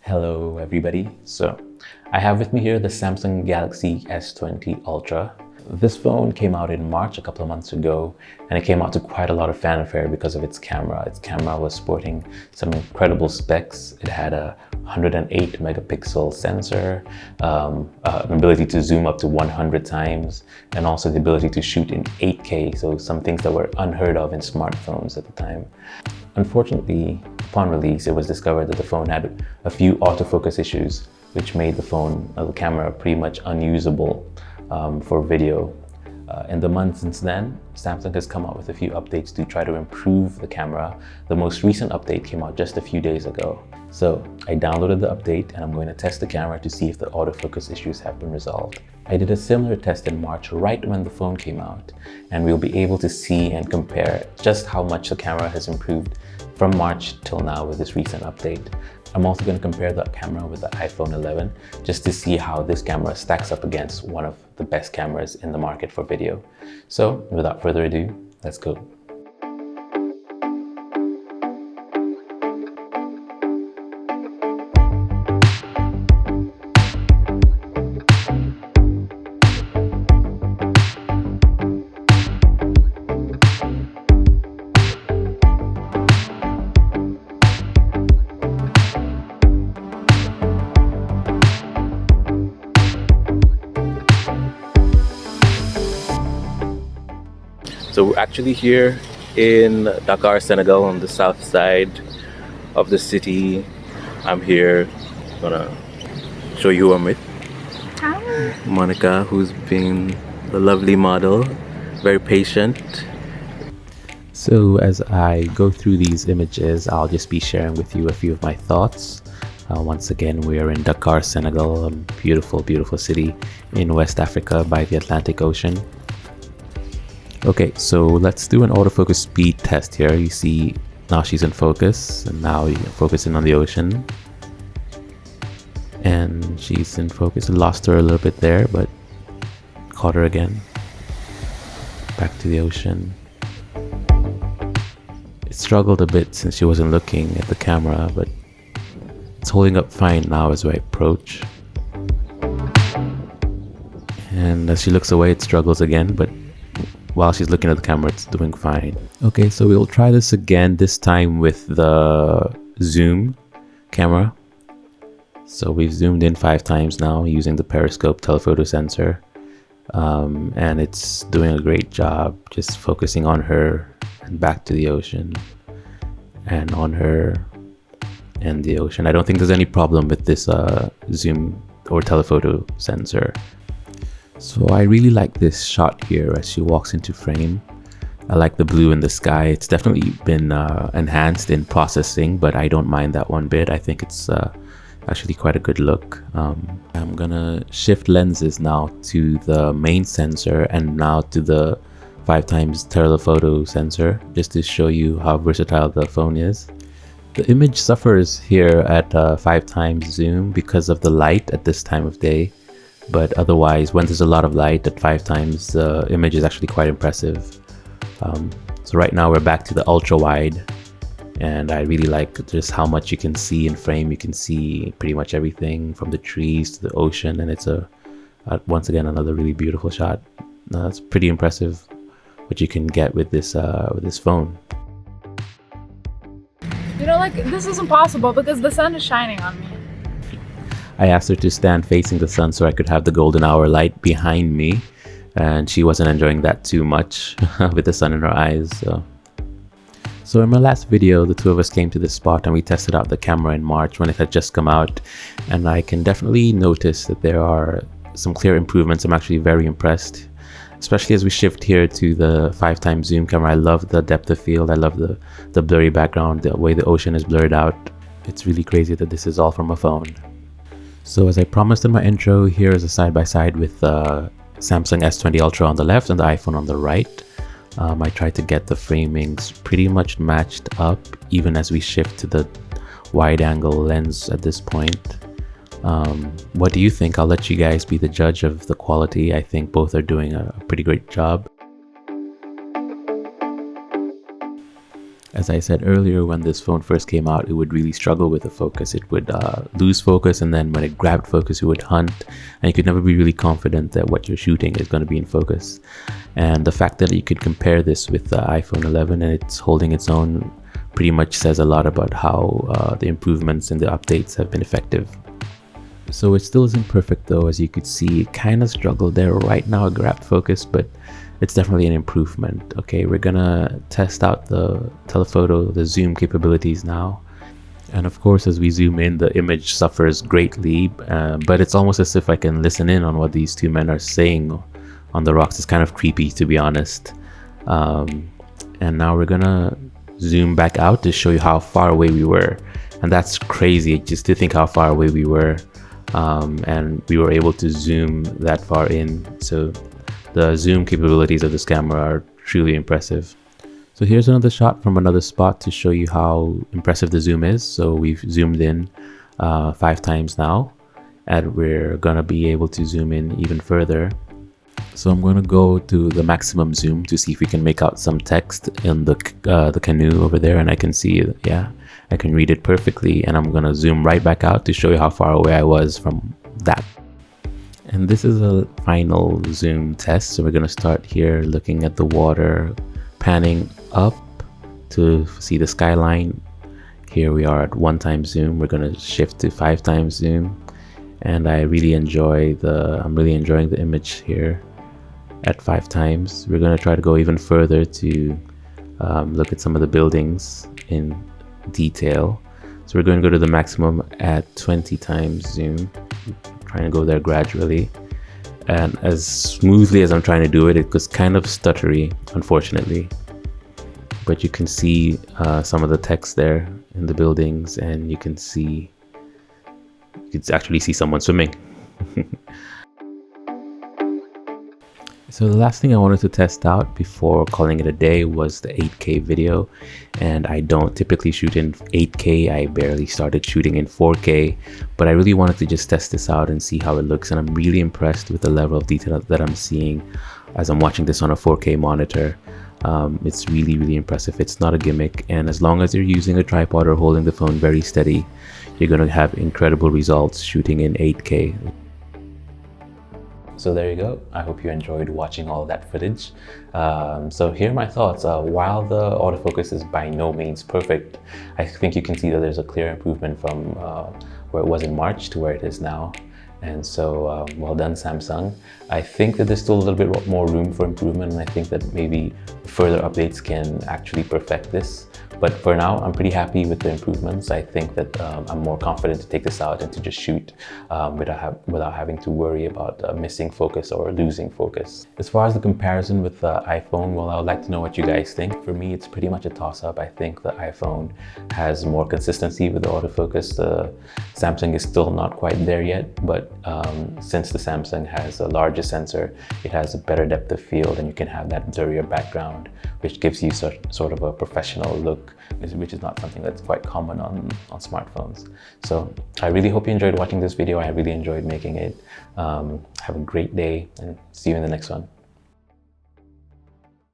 Hello everybody. So I have with me here the Samsung Galaxy S20 Ultra. This phone came out in March a couple of months ago, and it came out to quite a lot of fanfare because of its camera. Its camera was sporting some incredible specs. It had a 108 megapixel sensor, an ability to zoom up to 100 times, and also the ability to shoot in 8K, so some things that were unheard of in smartphones at the time. Unfortunately, upon release, it was discovered that the phone had a few autofocus issues, which made the camera pretty much unusable for video. In the months since then, Samsung has come out with a few updates to try to improve the camera. The most recent update came out just a few days ago. So I downloaded the update and I'm going to test the camera to see if the autofocus issues have been resolved. I did a similar test in March right when the phone came out, and we'll be able to see and compare just how much the camera has improved from March till now with this recent update. I'm also going to compare the camera with the iPhone 11 just to see how this camera stacks up against one of the best cameras in the market for video. So without further ado, let's go. So we're actually here in Dakar, Senegal, on the south side of the city. I'm here, gonna show you who I'm with. Hi. Monica, who's been the lovely model, very patient. So as I go through these images, I'll just be sharing with you a few of my thoughts. Once again, we are in Dakar, Senegal, a beautiful, beautiful city in West Africa by the Atlantic Ocean. Okay, so let's do an autofocus speed test here. You see now she's in focus, and now you're focusing on the ocean. And she's in focus. Lost her a little bit there, but caught her again. Back to the ocean. It struggled a bit since she wasn't looking at the camera, but it's holding up fine now as I approach. And as she looks away, it struggles again, but while she's looking at the camera, it's doing fine. Okay, so we'll try this again, this time with the zoom camera. So we've zoomed in 5 times now using the Periscope telephoto sensor. And it's doing a great job just focusing on her and back to the ocean. And on her and the ocean. I don't think there's any problem with this zoom or telephoto sensor. So I really like this shot here as she walks into frame. I like the blue in the sky. It's definitely been enhanced in processing, but I don't mind that one bit. I think it's actually quite a good look. I'm gonna shift lenses now to the main sensor and now to the 5x telephoto sensor, just to show you how versatile the phone is. The image suffers here at 5x zoom because of the light at this time of day. But otherwise, when there's a lot of light at 5x, the image is actually quite impressive. So right now we're back to the ultra wide, and I really like just how much you can see in frame. You can see pretty much everything from the trees to the ocean, and it's once again another really beautiful shot. It's pretty impressive what you can get with this phone. You know, like, this is impossible because the sun is shining on me. I asked her to stand facing the sun so I could have the golden hour light behind me, and she wasn't enjoying that too much with the sun in her eyes. So in my last video, the two of us came to this spot and we tested out the camera in March when it had just come out, and I can definitely notice that there are some clear improvements. I'm actually very impressed, especially as we shift here to the 5x zoom camera. I love the depth of field. I love the blurry background, the way the ocean is blurred out. It's really crazy that this is all from a phone. So as I promised in my intro, here is a side-by-side with the Samsung S20 Ultra on the left and the iPhone on the right. I tried to get the framings pretty much matched up even as we shift to the wide-angle lens at this point. What do you think? I'll let you guys be the judge of the quality. I think both are doing a pretty great job. As I said earlier, when this phone first came out, it would really struggle with the focus. It would lose focus, and then when it grabbed focus, it would hunt, and you could never be really confident that what you're shooting is going to be in focus. And the fact that you could compare this with the iPhone 11 and it's holding its own pretty much says a lot about how the improvements and the updates have been effective. So it still isn't perfect though, as you could see. It kind of struggled there. Right now it grabbed focus, but it's definitely an improvement. Okay, we're gonna test out the telephoto, the zoom capabilities now. And of course, as we zoom in, the image suffers greatly, but it's almost as if I can listen in on what these two men are saying on the rocks. It's kind of creepy, to be honest. And now we're gonna zoom back out to show you how far away we were. And that's crazy, just to think how far away we were. And we were able to zoom that far in. So the zoom capabilities of this camera are truly impressive. So here's another shot from another spot to show you how impressive the zoom is. So we've zoomed in 5 times now, and we're gonna be able to zoom in even further. So I'm going to go to the maximum zoom to see if we can make out some text in the canoe over there, and I can see, yeah, I can read it perfectly. And I'm going to zoom right back out to show you how far away I was from that. And this is a final zoom test. So we're going to start here looking at the water, panning up to see the skyline. Here we are at 1 times zoom. We're going to shift to 5 times zoom. And I'm really enjoying the image here at 5 times. We're going to try to go even further to look at some of the buildings in detail. So we're going to go to the maximum at 20 times zoom, trying to go there gradually. And as smoothly as I'm trying to do it, it was kind of stuttery, unfortunately. But you can see some of the text there in the buildings, and you can actually see someone swimming. So the last thing I wanted to test out before calling it a day was the 8K video, and I don't typically shoot in 8K. I barely started shooting in 4K, but I really wanted to just test this out and see how it looks, and I'm really impressed with the level of detail that I'm seeing as I'm watching this on a 4K monitor. It's really impressive. It's not a gimmick, and as long as you're using a tripod or holding the phone very steady, you're going to have incredible results shooting in 8K. So there you go. I hope you enjoyed watching all of that footage. So here are my thoughts. While the autofocus is by no means perfect, I think you can see that there's a clear improvement from where it was in March to where it is now. And so well done, Samsung. I think that there's still a little bit more room for improvement, and I think that maybe further updates can actually perfect this. But for now, I'm pretty happy with the improvements. I think that I'm more confident to take this out and to just shoot without having to worry about missing focus or losing focus. As far as the comparison with the iPhone, well, I would like to know what you guys think. For me, it's pretty much a toss-up. I think the iPhone has more consistency with the autofocus. The Samsung is still not quite there yet, but since the Samsung has a larger sensor, it has a better depth of field, and you can have that blurrier background, which gives you sort of a professional look, which is not something that's quite common on smartphones. So I really hope you enjoyed watching this video. I really enjoyed making it. Have a great day, and see you in the next one.